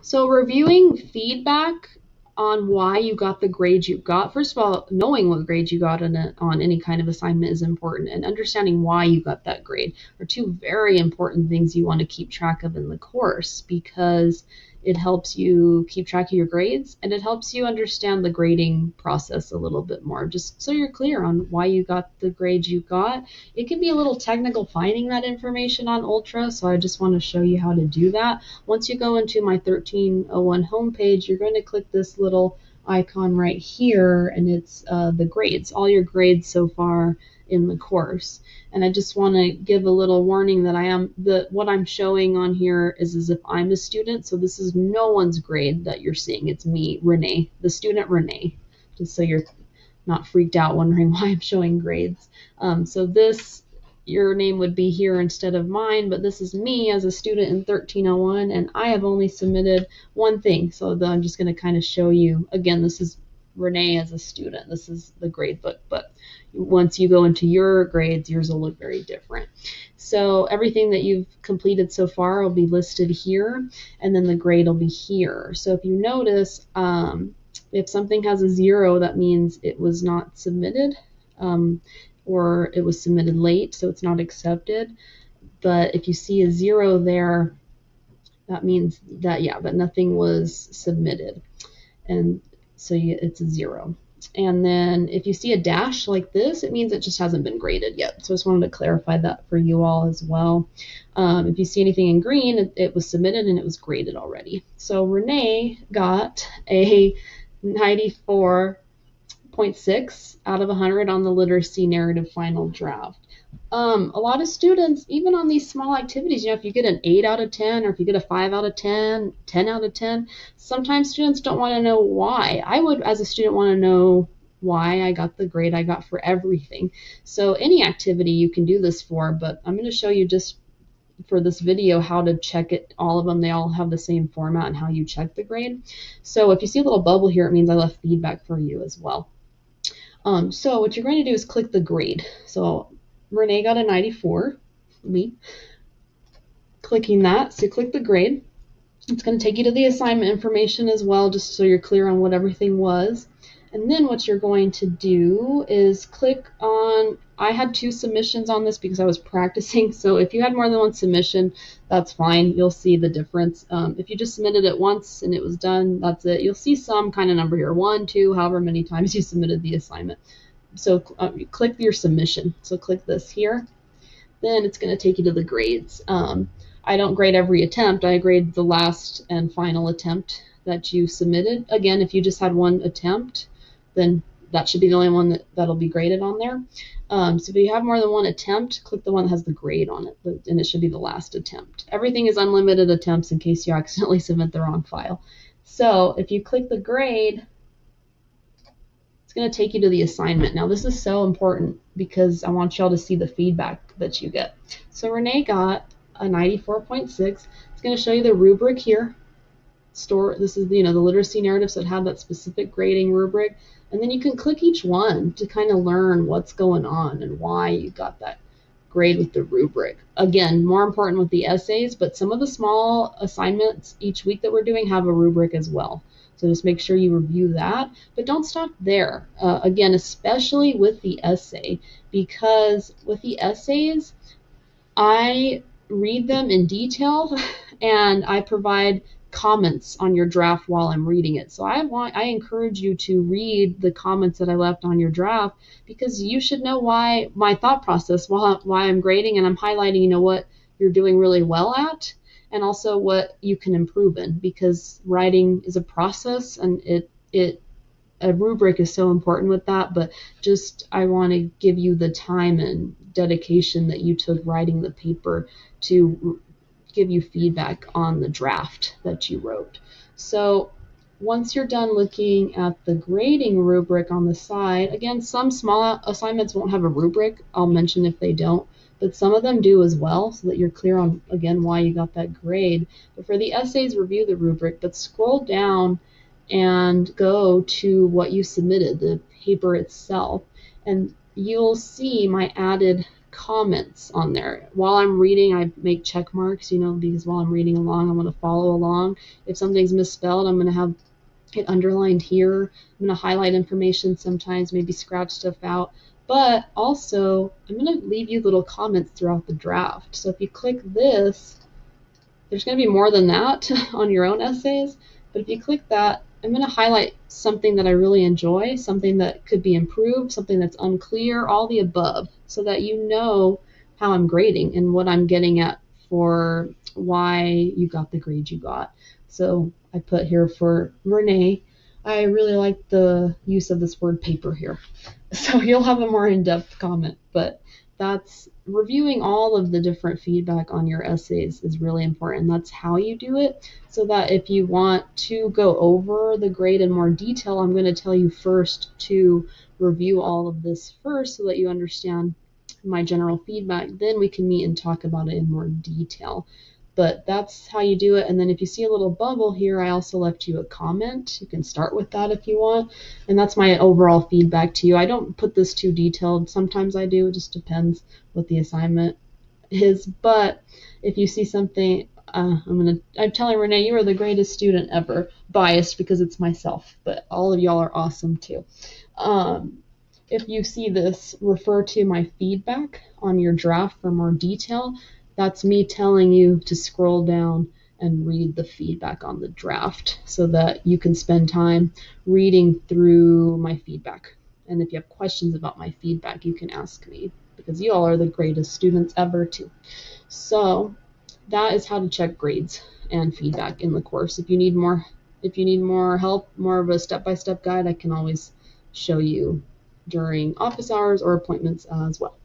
So reviewing feedback on why you got the grades you got. First of all, knowing what grades you got on any kind of assignment is important, and understanding why you got that grade are two very important things you want to keep track of in the course, because it helps you keep track of your grades and it helps you understand the grading process a little bit more, just so you're clear on why you got the grades you got. It can be a little technical finding that information on Ultra, so I just want to show you how to do that. Once you go into my 1301 homepage, you're going to click this little icon right here, and it's the grades, all your grades so far in the course. And I just want to give a little warning that what I'm showing on here is as if I'm a student, so this is no one's grade that you're seeing. It's me, Renee, the student Renee, just so you're not freaked out wondering why I'm showing grades. So this, your name would be here instead of mine, but this is me as a student in 1301, and I have only submitted one thing. So I'm just going to kind of show you, again, this is Renee as a student. This is the grade book, but once you go into your grades, yours will look very different. So everything that you've completed so far will be listed here, and then the grade will be here. So if you notice, if something has a 0, that means it was not submitted, or it was submitted late, so it's not accepted. But if you see a 0 there, that means that, yeah, that nothing was submitted. And so it's a 0. And then if you see a dash like this, it means it just hasn't been graded yet. So I just wanted to clarify that for you all as well. If you see anything in green, it was submitted and it was graded already. So Renee got a 94.6 out of 100 on the literacy narrative final draft. A lot of students, even on these small activities, if you get an 8 out of 10, or if you get a 5 out of 10, 10 out of 10, sometimes students don't want to know why. I would, as a student, want to know why I got the grade I got for everything. So any activity you can do this for, but I'm going to show you just for this video how to check it, all of them. They all have the same format and how you check the grade. So if you see a little bubble here, it means I left feedback for you as well. So what you're going to do is click the grade. So Renee got a 94, me. Clicking that, so click the grade. It's going to take you to the assignment information as well, just so you're clear on what everything was. And then what you're going to do is click on, I had 2 submissions on this because I was practicing, so if you had more than 1 submission, that's fine. You'll see the difference. If you just submitted it once and it was done, that's it. You'll see some kind of number here, 1, 2, however many times you submitted the assignment. So you click your submission. So click this here. Then it's going to take you to the grades. I don't grade every attempt. I grade the last and final attempt that you submitted. Again, if you just had 1 attempt, then that should be the only one that'll be graded on there. So if you have more than 1 attempt, click the one that has the grade on it, and it should be the last attempt. Everything is unlimited attempts in case you accidentally submit the wrong file. So if you click the grade, it's going to take you to the assignment. Now this is so important because I want y'all to see the feedback that you get. So Renee got a 94.6. It's going to show you the rubric here. This is the literacy narrative, so it had that specific grading rubric. And then you can click each one to kind of learn what's going on and why you got that grade with the rubric. Again, more important with the essays, but some of the small assignments each week that we're doing have a rubric as well. So just make sure you review that, but don't stop there. Again, especially with the essay, because with the essays, I read them in detail and I provide comments on your draft while I'm reading it. So I encourage you to read the comments that I left on your draft, because you should know why my thought process, why I'm grading, and I'm highlighting, what you're doing really well at, and also what you can improve in, because writing is a process, and a rubric is so important with that. But just, I want to give you the time and dedication that you took writing the paper to give you feedback on the draft that you wrote. So once you're done looking at the grading rubric on the side, again, some small assignments won't have a rubric. I'll mention if they don't, but some of them do as well, so that you're clear on, again, why you got that grade. But for the essays, review the rubric, but scroll down and go to what you submitted, the paper itself, and you'll see my added comments on there. While I'm reading, I make check marks, because while I'm reading along, I'm going to follow along. If something's misspelled, I'm going to have it underlined here. I'm going to highlight information sometimes, maybe scratch stuff out. But also, I'm going to leave you little comments throughout the draft. So if you click this, there's going to be more than that on your own essays. But if you click that, I'm going to highlight something that I really enjoy, something that could be improved, something that's unclear, all the above, so that you know how I'm grading and what I'm getting at for why you got the grade you got. So I put here for Renee, I really like the use of this word paper here. So you'll have a more in-depth comment, but that's reviewing all of the different feedback on your essays is really important. That's how you do it, so that if you want to go over the grade in more detail, I'm going to tell you first to review all of this first so that you understand my general feedback. Then we can meet and talk about it in more detail. But that's how you do it. And then if you see a little bubble here, I also left you a comment. You can start with that if you want. And that's my overall feedback to you. I don't put this too detailed. Sometimes I do. It just depends what the assignment is. But if you see something, I'm telling Renee, you are the greatest student ever. Biased because it's myself, but all of y'all are awesome too. If you see this, refer to my feedback on your draft for more detail. That's me telling you to scroll down and read the feedback on the draft so that you can spend time reading through my feedback. And if you have questions about my feedback, you can ask me, because you all are the greatest students ever too. So that is how to check grades and feedback in the course. If you need more help, more of a step-by-step guide, I can always show you during office hours or appointments as well.